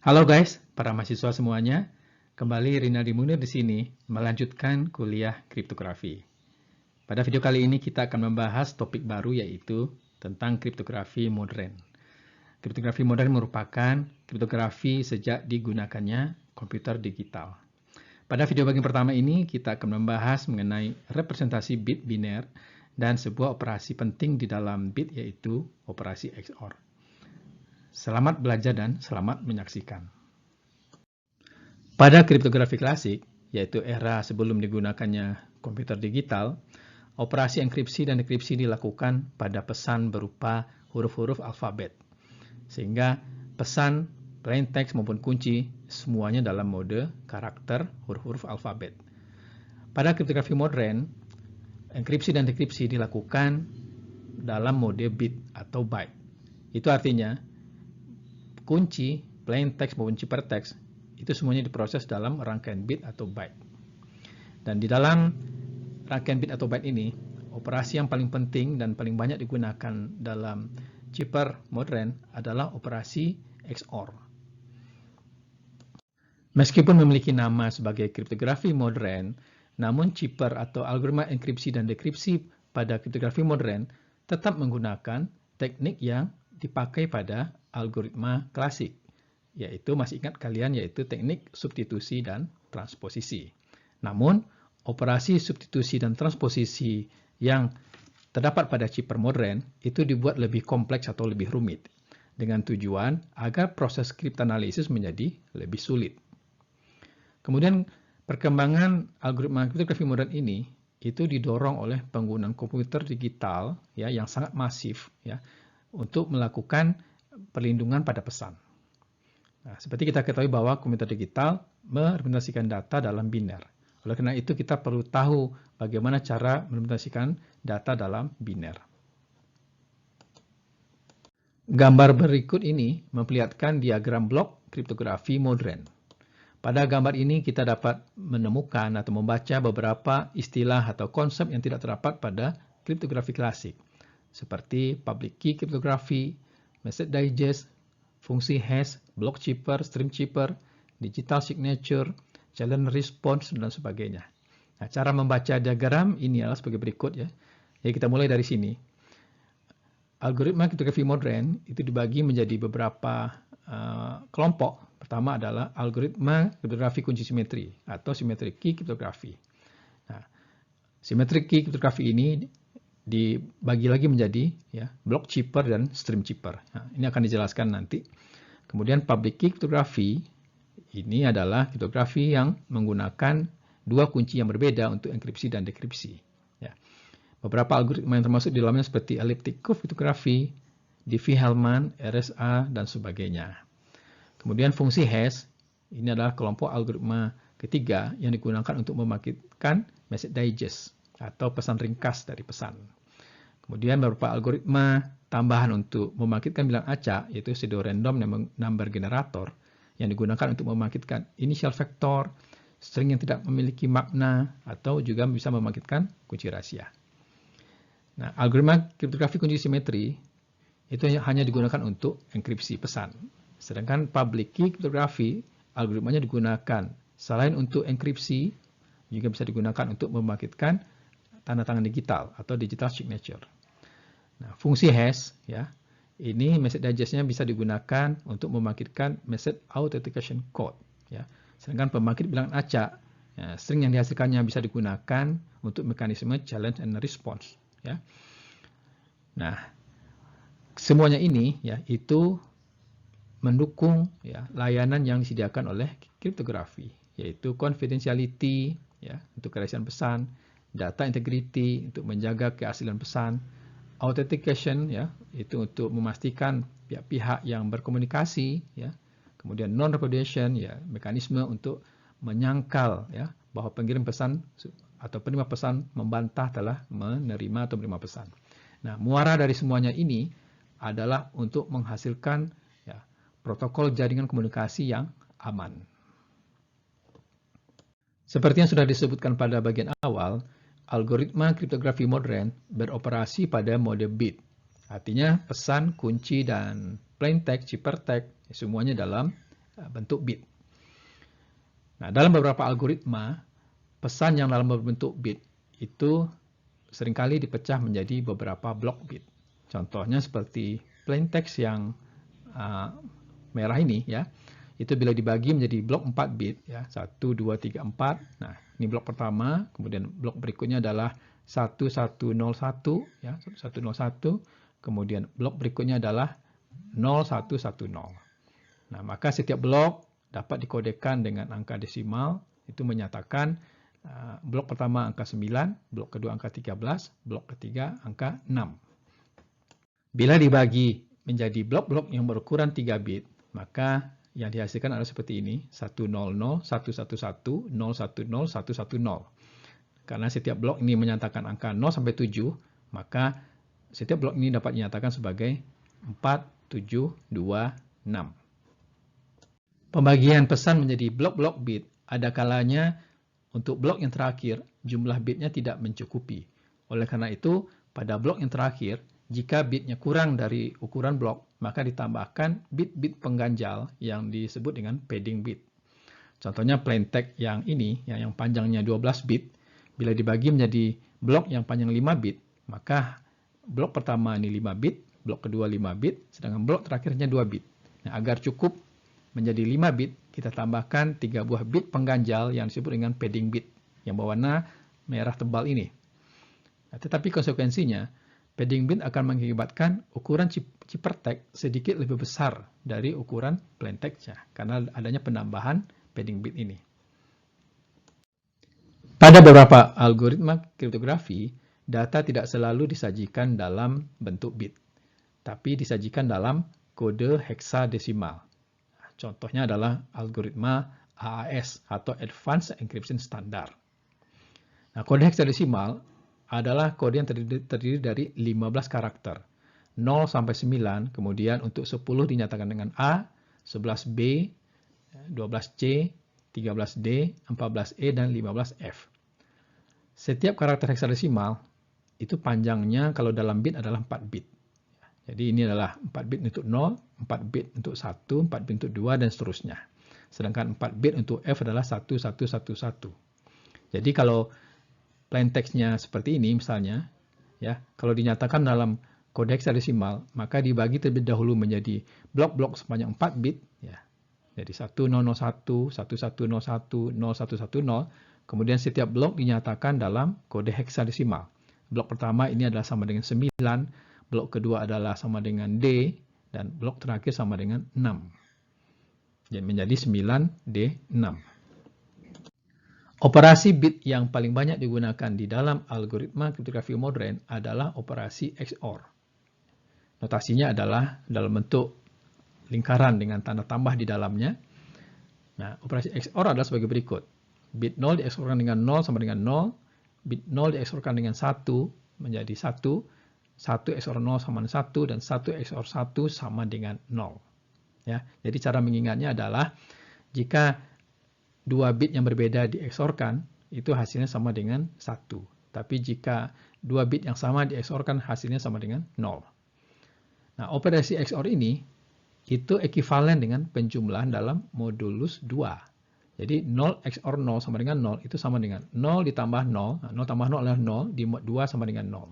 Halo guys, para mahasiswa semuanya. Kembali Rinaldi Munir di sini melanjutkan kuliah kriptografi. Pada video kali ini kita akan membahas topik baru yaitu tentang kriptografi modern. Kriptografi modern merupakan kriptografi sejak digunakannya komputer digital. Pada video bagian pertama ini kita akan membahas mengenai representasi bit biner dan sebuah operasi penting di dalam bit yaitu operasi XOR. Selamat belajar dan selamat menyaksikan. Pada kriptografi klasik, yaitu era sebelum digunakannya komputer digital, operasi enkripsi dan dekripsi dilakukan pada pesan berupa huruf-huruf alfabet. Sehingga pesan, plain text maupun kunci, semuanya dalam mode karakter huruf-huruf alfabet. Pada kriptografi modern, enkripsi dan dekripsi dilakukan dalam mode bit atau byte. Itu artinya, kunci, plain text maupun ciphertext itu semuanya diproses dalam rangkaian bit atau byte. Dan di dalam rangkaian bit atau byte ini, operasi yang paling penting dan paling banyak digunakan dalam chipper modern adalah operasi XOR. Meskipun memiliki nama sebagai kriptografi modern, namun chipper atau algoritma enkripsi dan dekripsi pada kriptografi modern tetap menggunakan teknik yang dipakai pada algoritma klasik, yaitu masih ingat kalian yaitu teknik substitusi dan transposisi. Namun, operasi substitusi dan transposisi yang terdapat pada chipper modern itu dibuat lebih kompleks atau lebih rumit, dengan tujuan agar proses kriptanalisis menjadi lebih sulit. Kemudian, perkembangan algoritma kriptografi modern ini itu didorong oleh penggunaan komputer digital ya yang sangat masif ya untuk melakukan perlindungan pada pesan. Nah, seperti kita ketahui bahwa komputer digital merepresentasikan data dalam biner. Oleh karena itu kita perlu tahu bagaimana cara merepresentasikan data dalam biner. Gambar berikut ini memperlihatkan diagram blok kriptografi modern. Pada gambar ini kita dapat menemukan atau membaca beberapa istilah atau konsep yang tidak terdapat pada kriptografi klasik, seperti public key kriptografi, message digest, fungsi hash, block chipper, stream chipper, digital signature, challenge response, dan sebagainya. Nah, cara membaca diagram ini adalah sebagai berikut ya. Jadi kita mulai dari sini. Algoritma kriptografi modern itu dibagi menjadi beberapa kelompok. Pertama adalah algoritma kriptografi kunci simetri atau symmetric key kriptografi. Nah, symmetric key kriptografi ini dibagi lagi menjadi ya, block chipper dan stream chipper. Nah, ini akan dijelaskan nanti. Kemudian public key kriptografi ini adalah kriptografi yang menggunakan dua kunci yang berbeda untuk enkripsi dan dekripsi. Ya. Beberapa algoritma yang termasuk di dalamnya seperti elliptic curve kriptografi, Diffie-Hellman, RSA, dan sebagainya. Kemudian fungsi hash ini adalah kelompok algoritma ketiga yang digunakan untuk membangkitkan message digest atau pesan ringkas dari pesan. Kemudian beberapa algoritma tambahan untuk membangkitkan bilangan acak, yaitu pseudo random number generator, yang digunakan untuk membangkitkan initial vector, string yang tidak memiliki makna, atau juga bisa membangkitkan kunci rahasia. Nah, algoritma kriptografi kunci simetri itu hanya digunakan untuk enkripsi pesan. Sedangkan public key kriptografi, algoritmanya digunakan selain untuk enkripsi, juga bisa digunakan untuk membangkitkan tanda tangan digital atau digital signature. Nah, fungsi hash ya, ini message digest-nya bisa digunakan untuk membangkitkan message authentication code ya. Sedangkan pembangkit bilangan acak, ya, string yang dihasilkannya bisa digunakan untuk mekanisme challenge and response ya. Nah, semuanya ini ya itu mendukung ya layanan yang disediakan oleh kriptografi, yaitu confidentiality ya untuk kerahasiaan pesan, data integrity untuk menjaga keaslian pesan, authentication ya itu untuk memastikan pihak-pihak yang berkomunikasi ya, kemudian non repudiation ya mekanisme untuk menyangkal ya bahwa pengirim pesan atau penerima pesan membantah telah menerima atau menerima pesan. Nah, muara dari semuanya ini adalah untuk menghasilkan ya protokol jaringan komunikasi yang aman. Seperti yang sudah disebutkan pada bagian awal, algoritma kriptografi modern beroperasi pada mode bit. Artinya pesan, kunci, dan plain text, ciphertext semuanya dalam bentuk bit. Nah, dalam beberapa algoritma, pesan yang dalam bentuk bit itu seringkali dipecah menjadi beberapa blok bit. Contohnya seperti plain text yang merah ini, ya. Itu bila dibagi menjadi blok 4 bit, ya, 1, 2, 3, 4. Nah, ini blok pertama, kemudian blok berikutnya adalah 1101, ya, 1101, kemudian blok berikutnya adalah 0110. Nah, maka setiap blok dapat dikodekan dengan angka desimal, itu menyatakan blok pertama angka 9, blok kedua angka 13, blok ketiga angka 6. Bila dibagi menjadi blok-blok yang berukuran 3 bit, maka yang dihasilkan adalah seperti ini, 100, 111, 010, 110. Karena setiap blok ini menyatakan angka 0 sampai 7, maka setiap blok ini dapat dinyatakan sebagai 4, 7, 2, 6. Pembagian pesan menjadi blok-blok bit, ada kalanya untuk blok yang terakhir, jumlah bitnya tidak mencukupi. Oleh karena itu, pada blok yang terakhir, jika bitnya kurang dari ukuran blok, maka ditambahkan bit-bit pengganjal yang disebut dengan padding bit. Contohnya plain text yang ini, yang panjangnya 12 bit, bila dibagi menjadi blok yang panjang 5 bit, maka blok pertama ini 5 bit, blok kedua 5 bit, sedangkan blok terakhirnya 2 bit. Nah, agar cukup menjadi 5 bit, kita tambahkan 3 buah bit pengganjal yang disebut dengan padding bit, yang berwarna merah tebal ini. Nah, tetapi konsekuensinya, padding bit akan mengakibatkan ukuran ciphertext sedikit lebih besar dari ukuran plain text-nya, karena adanya penambahan padding bit ini. Pada beberapa algoritma kriptografi, data tidak selalu disajikan dalam bentuk bit, tapi disajikan dalam kode heksadesimal. Contohnya adalah algoritma AES atau Advanced Encryption Standard. Nah, kode heksadesimal adalah kode yang terdiri dari 15 karakter. 0 sampai 9, kemudian untuk 10 dinyatakan dengan A, 11B, 12C, 13D, 14E, dan 15F. Setiap karakter heksadesimal itu panjangnya kalau dalam bit adalah 4 bit. Jadi ini adalah 4 bit untuk 0, 4 bit untuk 1, 4 bit untuk 2, dan seterusnya. Sedangkan 4 bit untuk F adalah 1111. Jadi kalau plain text-nya seperti ini misalnya, ya, kalau dinyatakan dalam kode heksadesimal, maka dibagi terlebih dahulu menjadi blok-blok sepanjang 4 bit, ya. Jadi 1001, 1101, 0110, kemudian setiap blok dinyatakan dalam kode heksadesimal. Blok pertama ini adalah sama dengan 9, blok kedua adalah sama dengan D, dan blok terakhir sama dengan 6. Jadi menjadi 9D6. Operasi bit yang paling banyak digunakan di dalam algoritma kriptografi modern adalah operasi XOR. Notasinya adalah dalam bentuk lingkaran dengan tanda tambah di dalamnya. Nah, operasi XOR adalah sebagai berikut. Bit 0 di-XOR-kan dengan 0 sama dengan 0, bit 0 di-XOR-kan dengan 1 menjadi 1, 1 XOR 0 sama dengan 1, dan 1 XOR 1 sama dengan 0. Ya, jadi cara mengingatnya adalah jika 2 bit yang berbeda di-XOR-kan, itu hasilnya sama dengan 1. Tapi jika 2 bit yang sama di-XOR-kan, hasilnya sama dengan 0. Nah, operasi XOR ini itu ekuivalen dengan penjumlahan dalam modulus 2. Jadi 0 XOR 0 sama dengan 0 itu sama dengan 0 ditambah 0. Nah, 0 tambah 0 adalah 0, di mod 2 sama dengan 0.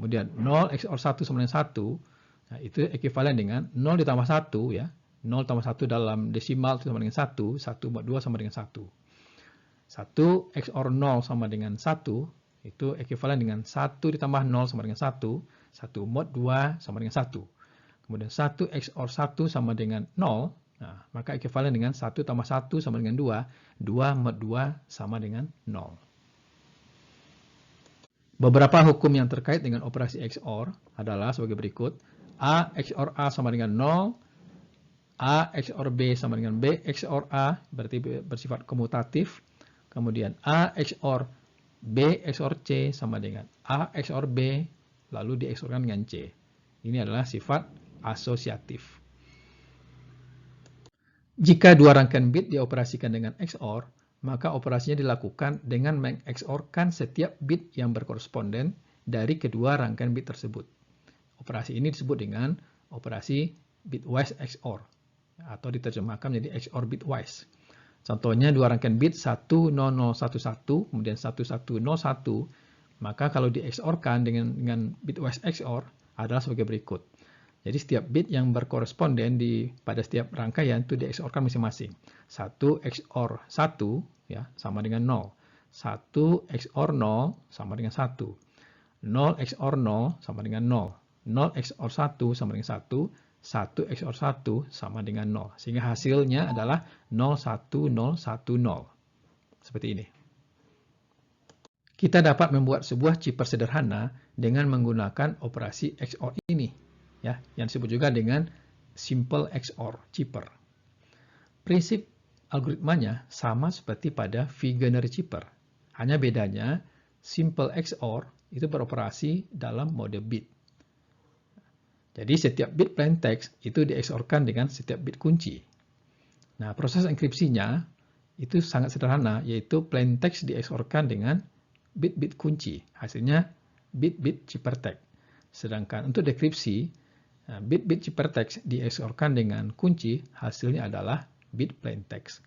Kemudian 0 XOR 1 sama dengan 1, nah, itu ekuivalen dengan 0 ditambah 1, ya. 0 tambah 1 dalam desimal itu sama dengan 1, 1 mod 2 sama dengan 1. 1 XOR 0 sama dengan 1, itu ekuivalen dengan 1 ditambah 0 sama dengan 1, 1 mod 2 sama dengan 1. Kemudian 1 XOR 1 sama dengan 0, nah, maka ekuivalen dengan 1 tambah 1 sama dengan 2, 2 mod 2 sama dengan 0. Beberapa hukum yang terkait dengan operasi XOR adalah sebagai berikut. A XOR A sama dengan 0, A XOR B sama dengan B XOR A, berarti bersifat komutatif. Kemudian A XOR B XOR C sama dengan A XOR B, lalu di-XOR-kan dengan C. Ini adalah sifat asosiatif. Jika dua rangkaian bit dioperasikan dengan XOR, maka operasinya dilakukan dengan meng-XOR-kan setiap bit yang berkoresponden dari kedua rangkaian bit tersebut. Operasi ini disebut dengan operasi bitwise XOR. atau diterjemahkan menjadi XOR bitwise. Contohnya dua rangkaian bit 10011 kemudian 1101, maka kalau di XOR-kan dengan bitwise XOR adalah sebagai berikut. Jadi setiap bit yang berkoresponden pada setiap rangkaian itu di XOR-kan masing-masing. 1 XOR 1 ya sama dengan 0. 1 XOR 0 sama dengan 1. 0 XOR 0 sama dengan 0. 0 XOR 1 sama dengan 1. 1 XOR 1 sama dengan 0. Sehingga hasilnya adalah 01010. Seperti ini. Kita dapat membuat sebuah chipper sederhana dengan menggunakan operasi XOR ini, ya, yang disebut juga dengan simple XOR chipper. Prinsip algoritmanya sama seperti pada Vigenère chipper. Hanya bedanya simple XOR itu beroperasi dalam mode bit. Jadi setiap bit plaintext itu di XOR-kan dengan setiap bit kunci. Nah, proses enkripsinya itu sangat sederhana, yaitu plaintext di XOR-kan dengan bit-bit kunci. Hasilnya bit-bit ciphertext. Sedangkan untuk dekripsi, bit-bit ciphertext di XOR-kan dengan kunci, hasilnya adalah bit plaintext.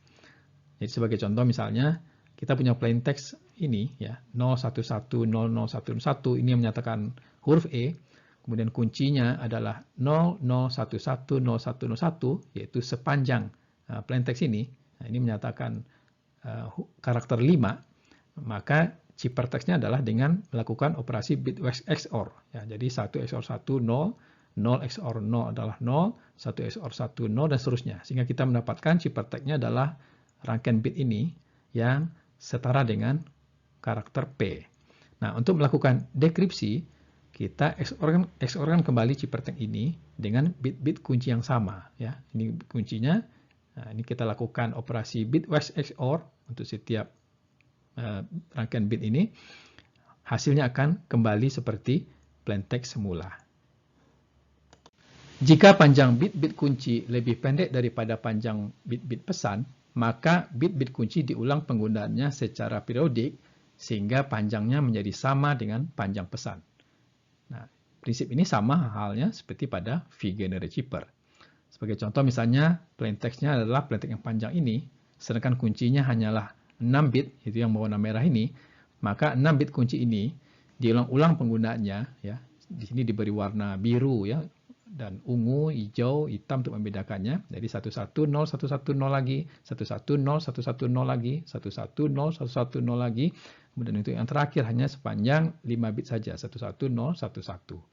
Jadi sebagai contoh misalnya, kita punya plaintext ini ya, 0110011, ini yang menyatakan huruf E. Kemudian kuncinya adalah 00110101, yaitu sepanjang plaintext ini. Nah, ini menyatakan karakter 5, maka ciphertextnya adalah dengan melakukan operasi bitwise XOR. Ya, jadi 1 XOR 1, 0, 0 XOR 0 adalah 0, 1 XOR 1, 0, dan seterusnya. Sehingga kita mendapatkan ciphertextnya adalah rangkaian bit ini yang setara dengan karakter P. Nah, untuk melakukan dekripsi, kita XOR-kan kembali ciphertext ini dengan bit-bit kunci yang sama. Ya, ini kuncinya. Nah, ini kita lakukan operasi bitwise XOR untuk setiap rangkaian bit ini. Hasilnya akan kembali seperti plaintext semula. Jika panjang bit-bit kunci lebih pendek daripada panjang bit-bit pesan, maka bit-bit kunci diulang penggunaannya secara periodik sehingga panjangnya menjadi sama dengan panjang pesan. Nah, prinsip ini sama halnya seperti pada Vigenère chipper. Sebagai contoh misalnya, plaintext-nya adalah plaintext yang panjang ini, sedangkan kuncinya hanyalah 6 bit, itu yang berwarna merah ini, maka 6 bit kunci ini diulang-ulang penggunaannya, ya. Di sini diberi warna biru ya, dan ungu, hijau, hitam untuk membedakannya. Jadi 110110 lagi, 110110 lagi, 110110 lagi. Kemudian untuk yang terakhir hanya sepanjang 5 bit saja, 11011.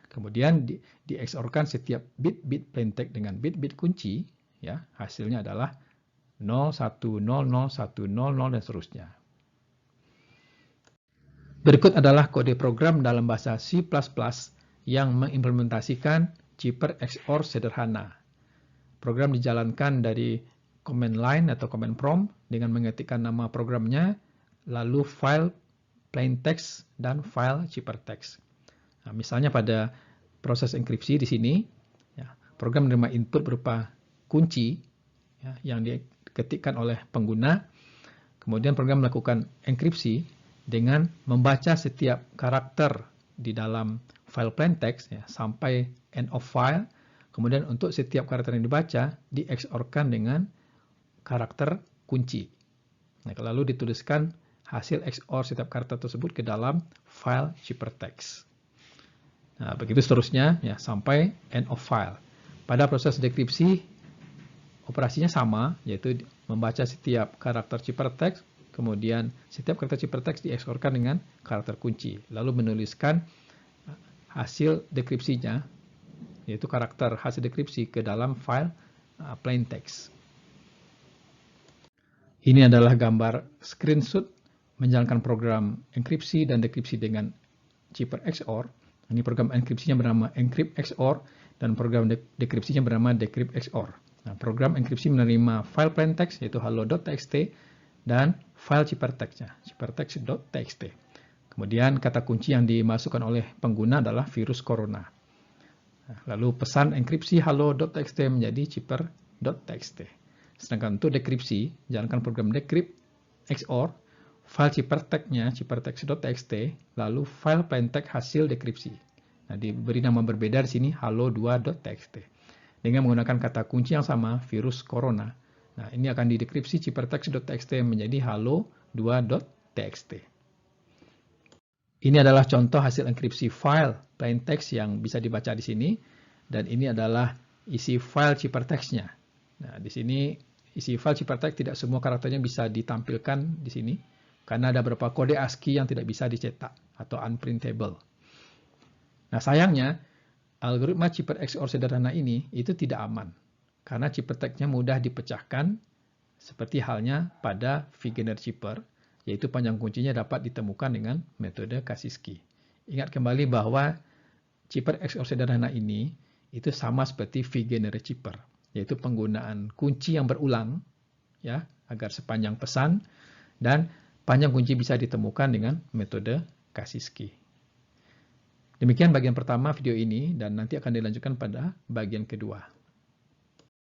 Kemudian di XOR-kan setiap bit-bit plaintext dengan bit-bit kunci, ya, hasilnya adalah 010010 dan seterusnya. Berikut adalah kode program dalam bahasa C++ yang mengimplementasikan chipper XOR sederhana. Program dijalankan dari command line atau command prompt dengan mengetikkan nama programnya, lalu file plaintext dan file ciphertext. Nah, misalnya pada proses enkripsi di sini, ya, program menerima input berupa kunci ya, yang diketikkan oleh pengguna. Kemudian program melakukan enkripsi dengan membaca setiap karakter di dalam file plaintext ya, sampai end of file. Kemudian untuk setiap karakter yang dibaca di XOR-kan dengan karakter kunci. Nah, lalu dituliskan hasil XOR setiap karakter tersebut ke dalam file ciphertext. Nah, begitu seterusnya ya, sampai end of file. Pada proses dekripsi operasinya sama, yaitu membaca setiap karakter ciphertext, kemudian setiap karakter ciphertext di XOR-kan dengan karakter kunci, lalu menuliskan hasil dekripsinya, yaitu karakter hasil dekripsi ke dalam file plaintext. Ini adalah gambar screenshot menjalankan program enkripsi dan dekripsi dengan chipper XOR. Ini program enkripsinya bernama encrypt XOR dan program dekripsinya bernama decrypt XOR. Nah, program enkripsi menerima file plaintext yaitu hello.txt dan file ciphertext-nya, ciphertext.txt. Kemudian kata kunci yang dimasukkan oleh pengguna adalah virus corona. Nah, lalu pesan enkripsi hello.txt menjadi chipper.txt. Sedangkan untuk dekripsi, jalankan program decrypt XOR, file ciphertext-nya ciphertext.txt, lalu file plaintext hasil dekripsi. Nah, diberi nama berbeda di sini hello2.txt. dengan menggunakan kata kunci yang sama, virus corona. Nah, ini akan didekripsi ciphertext.txt menjadi halo2.txt. Ini adalah contoh hasil enkripsi file plain text yang bisa dibaca di sini, dan ini adalah isi file ciphertextnya. Nah, di sini isi file ciphertext tidak semua karakternya bisa ditampilkan di sini, karena ada beberapa kode ASCII yang tidak bisa dicetak atau unprintable. Nah, sayangnya algoritma Chipper XOR sederhana ini itu tidak aman, karena ciphertext-nya mudah dipecahkan, seperti halnya pada Wegener Chipper, yaitu panjang kuncinya dapat ditemukan dengan metode Kasiski. Ingat kembali bahwa Chipper XOR sederhana ini itu sama seperti Wegener Chipper, yaitu penggunaan kunci yang berulang, ya, agar sepanjang pesan, dan panjang kunci bisa ditemukan dengan metode Kasiski. Demikian bagian pertama video ini, dan nanti akan dilanjutkan pada bagian kedua.